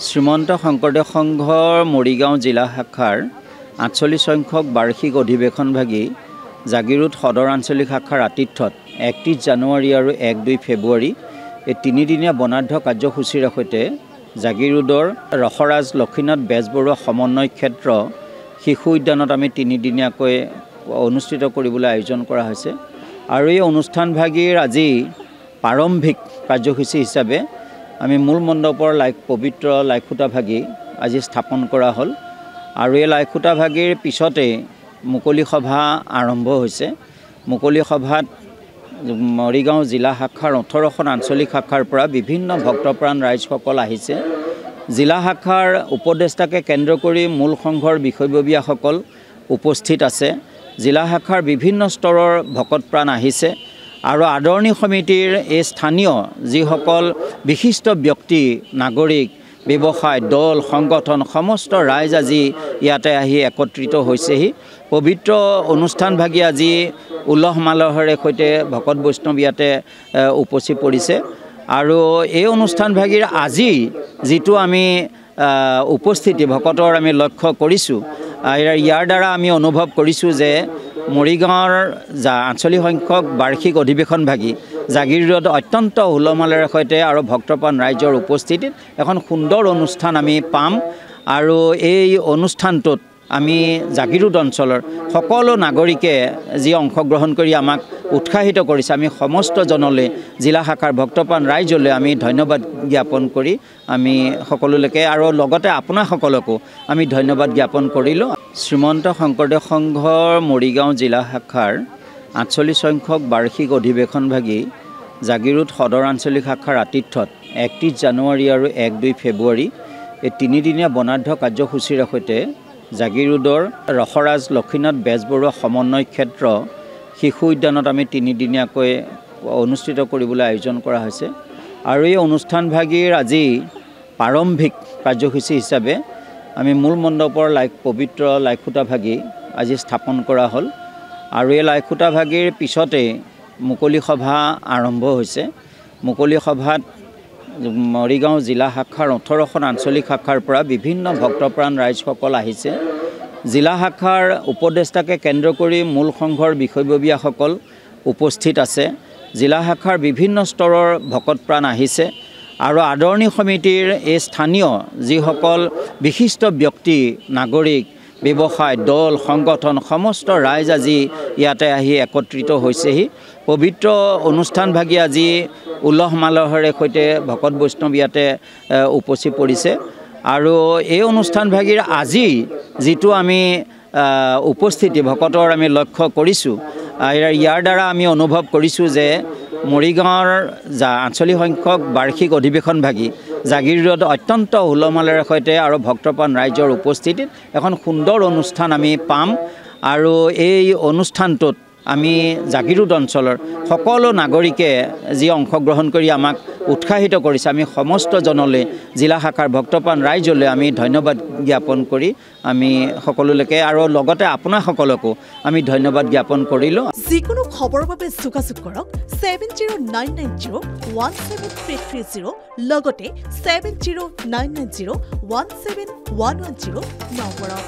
শ্ৰীমন্ত শংকৰদেৱ সংঘৰ মৰিগাঁও জিলা শাখাৰ ৪৮ সংখ্যক বাৰ্ষিক অধিৱেশনভাগী জাগিৰোড সদৰ আঞ্চলিক শাখাৰ আতিথ্যত ৩১ জানুৱাৰী আৰু ১-২ ফেব্ৰুৱাৰী এই তিনিদিনীয়া বৰ্ণাঢ্য কাৰ্যসূচীৰ সৈতে জাগিৰোডৰ ৰসৰাজ লক্ষীনাথ বেজবৰুৱা সমন্বয় ক্ষেত্ৰ শিশু উদ্যানত আমি তিনিদিনীয়াকৈ অনুষ্ঠিত কৰিবলৈ আয়োজন কৰা হৈছে আৰু এই অনুষ্ঠানভাগীৰ আজি প্ৰাৰম্ভিক কাৰ্যসূচী হিচাপে আমি মূল মণ্ডপৰ পবিত্ৰ লাইখুটাভাগী আজি স্থাপন কৰা হ'ল আৰু এই লাইখুটাভাগীৰ পিছতে মুকলি সভা আৰম্ভ হৈছে। মুকলি সভাত মৰিগাঁও জিলা শাখাৰ ১৮খন আঞ্চলিক শাখাৰ পৰা বিভিন্ন ভক্তপ্ৰাণ ৰাইজসকল আহিছে। জিলা শাখাৰ উপদেষ্টাকে কেন্দ্ৰ কৰি মূল সংঘৰ বিষয়ববীয়াসকল উপস্থিত আছে। জিলা শাখাৰ বিভিন্ন স্তৰৰ ভকতপ্ৰাণ আহিছে আৰু আদৰণি সমিতিৰ এই স্থানীয় যিসকল বিশিষ্ট ব্যক্তি, নাগৰিক, ব্যৱসায়, দল, সংগঠন সমস্ত ৰাইজ আজি ইয়াতে আহি একত্ৰিত হৈছেহি। পবিত্ৰ অনুষ্ঠানভাগী আজি উলহ মালহেৰে সৈতে ভকত বৈষ্ণৱ ইয়াতে উপচি পৰিছে আৰু এই অনুষ্ঠানভাগীৰ আজি যিটো আমি উপস্থিতি ভকতৰ আমি লক্ষ্য কৰিছোঁ, ইয়াৰ দ্বাৰা আমি অনুভৱ কৰিছোঁ যে মৰিগাঁৱৰ আঞ্চলিক সংখ্যক বাৰ্ষিক অধিৱেশনভাগী জাগিৰোডত অত্যন্ত উলহ-মালহেৰে সৈতে আৰু ভক্তপ্ৰাণ ৰাইজৰ উপস্থিতিত এখন সুন্দৰ অনুষ্ঠান আমি পাম আৰু এই অনুষ্ঠানটোত আমি জাগিৰোড অঞ্চলৰ সকলো নাগৰিকে যি অংশগ্ৰহণ কৰি আমাক উৎসাহিত কৰিছে, আমি সমস্তজনলৈ জিলা শাখাৰ ভক্তপ্ৰাণ ৰাইজলৈ আমি ধন্যবাদ জ্ঞাপন কৰি আমি সকলোলৈকে আৰু লগতে আপোনাসকলকো আমি ধন্যবাদ জ্ঞাপন কৰিলোঁ। শ্ৰীমন্ত শংকৰদেৱ সংঘৰ মৰিগাঁও জিলা শাখাৰ ৪৮ সংখ্যক বাৰ্ষিক অধিৱেশনভাগী জাগিৰোড সদৰ আঞ্চলিক শাখাৰ আতিথ্যত ৩১ জানুৱাৰী আৰু ১-২ ফেব্ৰুৱাৰী এই তিনিদিনীয়া বৰ্ণাঢ্য কাৰ্যসূচীৰ সৈতে জাগিৰোডৰ ৰসৰাজ লক্ষীনাথ বেজবৰুৱা সমন্বয় ক্ষেত্ৰ শিশু উদ্যানত আমি তিনিদিনীয়াকৈ অনুষ্ঠিত কৰিবলৈ আয়োজন কৰা হৈছে আৰু এই অনুষ্ঠানভাগীৰ আজি প্ৰাৰম্ভিক কাৰ্যসূচী হিচাপে আমি মূল মণ্ডপৰ পবিত্ৰ লাইখুটাভাগী আজি স্থাপন কৰা হ'ল আৰু এই লাইখুটাভাগীৰ পিছতে মুকলি সভা আৰম্ভ হৈছে। মুকলি সভাত মৰিগাঁও জিলা শাখাৰ ১৮খন আঞ্চলিক শাখাৰ পৰা বিভিন্ন ভক্তপ্ৰাণ ৰাইজসকল আহিছে। জিলা শাখাৰ উপদেষ্টাকে কেন্দ্ৰ কৰি মূল সংঘৰ বিষয়ববীয়াসকল উপস্থিত আছে। জিলা শাখাৰ বিভিন্ন স্তৰৰ ভকতপ্ৰাণ আহিছে আৰু আদৰণি সমিতিৰ এই স্থানীয় যিসকল বিশিষ্ট ব্যক্তি, নাগৰিক, ব্যৱসায়, দল, সংগঠন সমস্ত ৰাইজ আজি ইয়াতে আহি একত্ৰিত হৈছেহি। পবিত্ৰ অনুষ্ঠানভাগী আজি উলহ মালহেৰে সৈতে ভকত বৈষ্ণৱ ইয়াতে উপচি পৰিছে আৰু এই অনুষ্ঠানভাগীৰ আজি যিটো আমি উপস্থিতি ভকতৰ আমি লক্ষ্য কৰিছোঁ, ইয়াৰ দ্বাৰা আমি অনুভৱ কৰিছোঁ যে মৰিগাঁৱৰ আঞ্চলিক সংখ্যক বাৰ্ষিক অধিৱেশনভাগী জাগিৰোডত অত্যন্ত উলহ মালহেৰে সৈতে আৰু ভক্তপ্ৰাণ ৰাইজৰ উপস্থিতিত এখন সুন্দৰ অনুষ্ঠান আমি পাম আৰু এই অনুষ্ঠানটোত আমি জাগিৰোড অঞ্চলৰ সকলো নাগৰিকে যি অংশগ্ৰহণ কৰি আমাক উৎসাহিত কৰিছে, আমি সমস্তজনলৈ জিলা শাখাৰ ভক্তপ্ৰাণ ৰাইজলৈ আমি ধন্যবাদ জ্ঞাপন কৰি আমি সকলোলৈকে আৰু লগতে আপোনাসকলকো আমি ধন্যবাদ জ্ঞাপন কৰিলোঁ। যিকোনো খবৰৰ বাবে যোগাযোগ কৰক 7099017330 লগতে 7099017110 নম্বৰত।